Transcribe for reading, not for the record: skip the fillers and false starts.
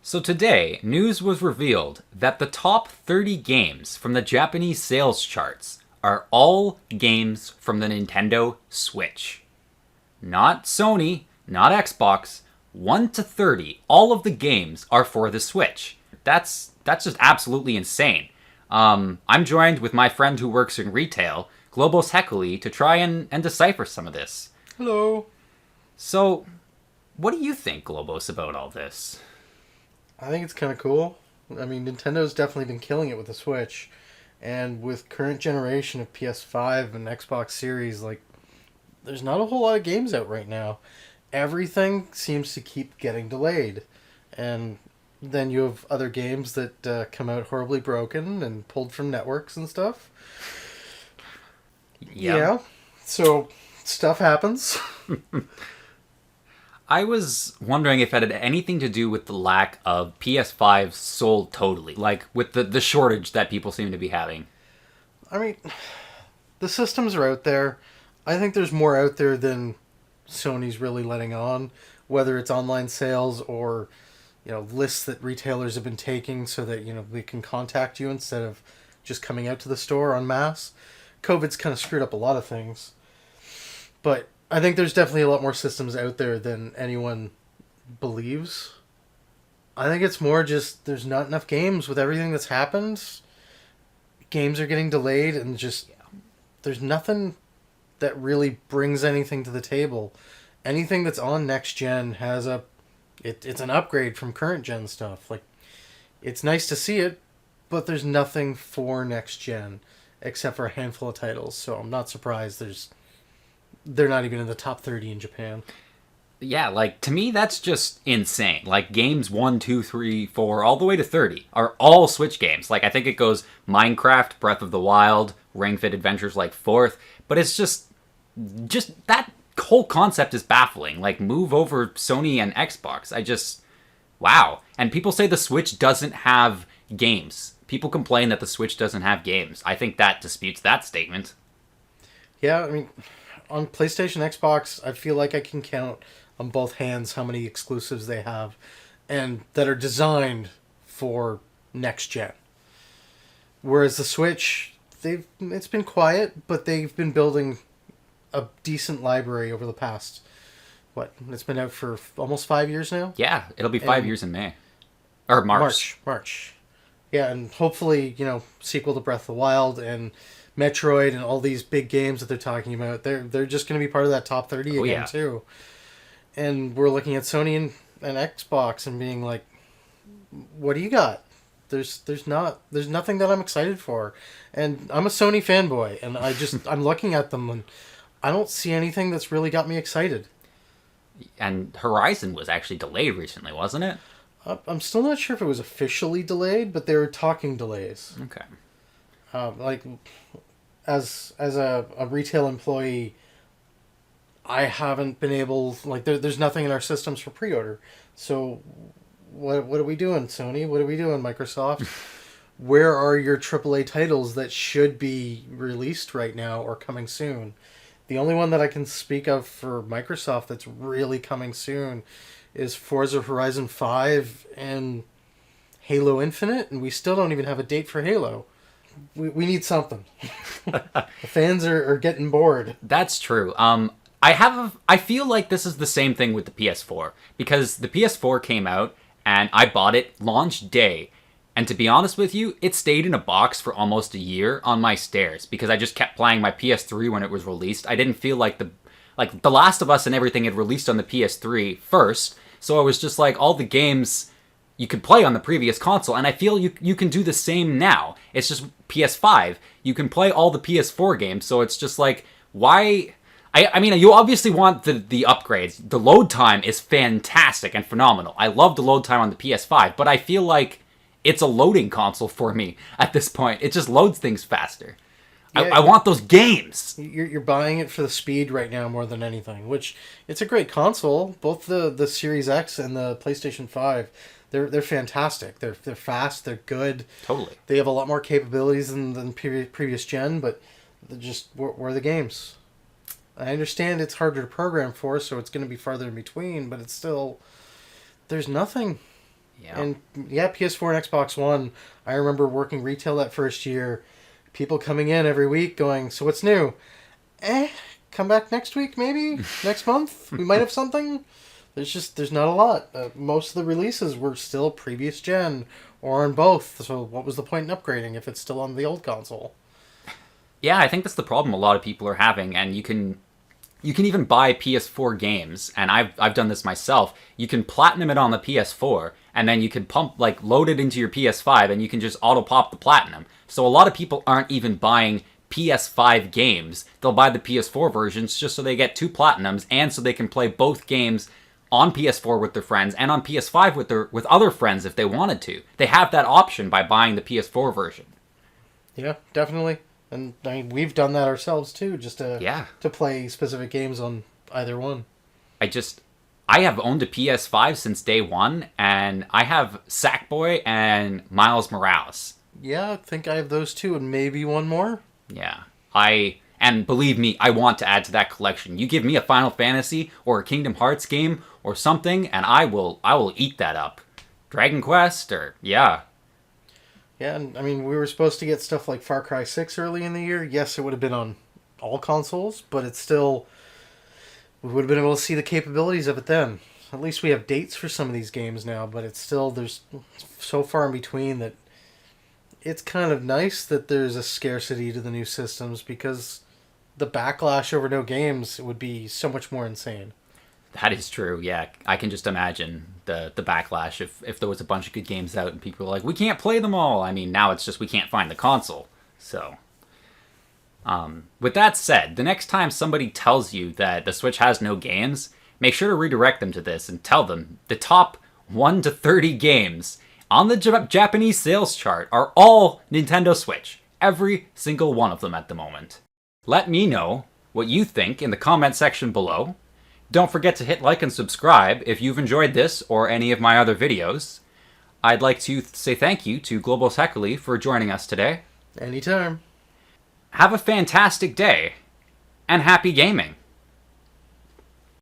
So today, news was revealed that the top 30 games from the Japanese sales charts are all games from the Nintendo Switch. Not Sony, not Xbox, 1 to 30, all of the games are for the Switch. That's just absolutely insane. I'm joined with my friend who works in retail, Globos Heckley, to try and decipher some of this. Hello. So, what do you think, Globos, about all this? I think it's kind of cool. I mean, Nintendo's definitely been killing it with the Switch. And with current generation of PS5 and Xbox Series, there's not a whole lot of games out right now. Everything seems to keep getting delayed. And then you have other games that come out horribly broken and pulled from networks and stuff. Yeah. So, stuff happens. I was wondering if it had anything to do with the lack of PS5 sold totally, like with the shortage that people seem to be having. I mean, the systems are out there. I think there's more out there than Sony's really letting on, whether it's online sales or, lists that retailers have been taking so that, they can contact you instead of just coming out to the store en masse. COVID's kind of screwed up a lot of things. But I think there's definitely a lot more systems out there than anyone believes. I think it's more just there's not enough games with everything that's happened. Games are getting delayed and just there's nothing that really brings anything to the table. Anything that's on next gen has it's an upgrade from current gen stuff. It's nice to see it, but there's nothing for next gen except for a handful of titles. So I'm not surprised they're not even in the top 30 in Japan. Yeah, to me, that's just insane. Games 1, 2, 3, 4, all the way to 30 are all Switch games. I think it goes Minecraft, Breath of the Wild, Ring Fit Adventures, fourth. But it's just that whole concept is baffling. Move over Sony and Xbox. Wow. And people say the Switch doesn't have games. People complain that the Switch doesn't have games. I think that disputes that statement. Yeah, I mean, on PlayStation, Xbox, I feel like I can count on both hands how many exclusives they have and that are designed for next gen. Whereas the Switch, it's been quiet, but they've been building a decent library over the past, it's been out for almost 5 years now? Yeah, it'll be 5 years in May. Or March. March. Yeah, and hopefully, sequel to Breath of the Wild and Metroid and all these big games that they're talking about, they're just going to be part of that top 30 again, too. And we're looking at Sony and Xbox and being like, what do you got? There's nothing that I'm excited for. And I'm a Sony fanboy, and I'm looking at them and I don't see anything that's really got me excited. And Horizon was actually delayed recently, wasn't it? I'm still not sure if it was officially delayed, but they were talking delays. Okay. As a retail employee, I haven't been able, there's nothing in our systems for pre-order. So what are we doing, Sony? What are we doing, Microsoft? Where are your AAA titles that should be released right now or coming soon? The only one that I can speak of for Microsoft that's really coming soon is Forza Horizon 5 and Halo Infinite, and we still don't even have a date for Halo. We need something. The fans are getting bored. That's true. I feel like this is the same thing with the PS4, because the PS4 came out and I bought it launch day, and to be honest with you, it stayed in a box for almost a year on my stairs because I just kept playing my PS3 when it was released. I didn't feel like The Last of Us and everything had released on the PS3 first, so I was just all the games you could play on the previous console, and I feel you can do the same now. It's just PS5. You can play all the PS4 games, so it's just why? I mean, you obviously want the upgrades. The load time is fantastic and phenomenal. I love the load time on the PS5, but I feel like it's a loading console for me at this point. It just loads things faster. Yeah, I want those games. You're buying it for the speed right now more than anything, which it's a great console. Both the Series X and the PlayStation 5, they're fantastic. They're fast. They're good. Totally. They have a lot more capabilities than previous gen, but they're just where are the games? I understand it's harder to program for, so it's going to be farther in between, but it's still there's nothing. Yeah. And yeah, PS4 and Xbox One. I remember working retail that first year. People coming in every week going, "So what's new?" Come back next week, maybe next month. We might have something. There's not a lot. Most of the releases were still previous gen or on both. So what was the point in upgrading if it's still on the old console? Yeah, I think that's the problem a lot of people are having, and you can even buy PS4 games, and I've done this myself. You can platinum it on the PS4, and then you can load it into your PS5, and you can just auto pop the platinum. So a lot of people aren't even buying PS5 games. They'll buy the PS4 versions just so they get 2 platinums, and so they can play both games on PS4 with their friends and on PS5 with other friends if they wanted to. They have that option by buying the PS4 version. Yeah, definitely. And I mean, we've done that ourselves too, just to play specific games on either one. I have owned a PS5 since day one, and I have Sackboy and Miles Morales. Yeah, I think I have those two and maybe one more. Yeah. And believe me, I want to add to that collection. You give me a Final Fantasy or a Kingdom Hearts game or something, and I will eat that up. Dragon Quest yeah. Yeah, and I mean, we were supposed to get stuff like Far Cry 6 early in the year. Yes, it would have been on all consoles, but it's still... We would have been able to see the capabilities of it then. At least we have dates for some of these games now, but it's still... There's so far in between that it's kind of nice that there's a scarcity to the new systems, because the backlash over no games would be so much more insane. That is true, yeah. I can just imagine the backlash if there was a bunch of good games out and people were like, we can't play them all. I mean, now it's just we can't find the console. So, with that said, the next time somebody tells you that the Switch has no games, make sure to redirect them to this and tell them the top 1 to 30 games on the Japanese sales chart are all Nintendo Switch. Every single one of them at the moment. Let me know what you think in the comment section below. Don't forget to hit like and subscribe if you've enjoyed this or any of my other videos. I'd like to say thank you to Global Heckley for joining us today. Anytime. Have a fantastic day, and happy gaming!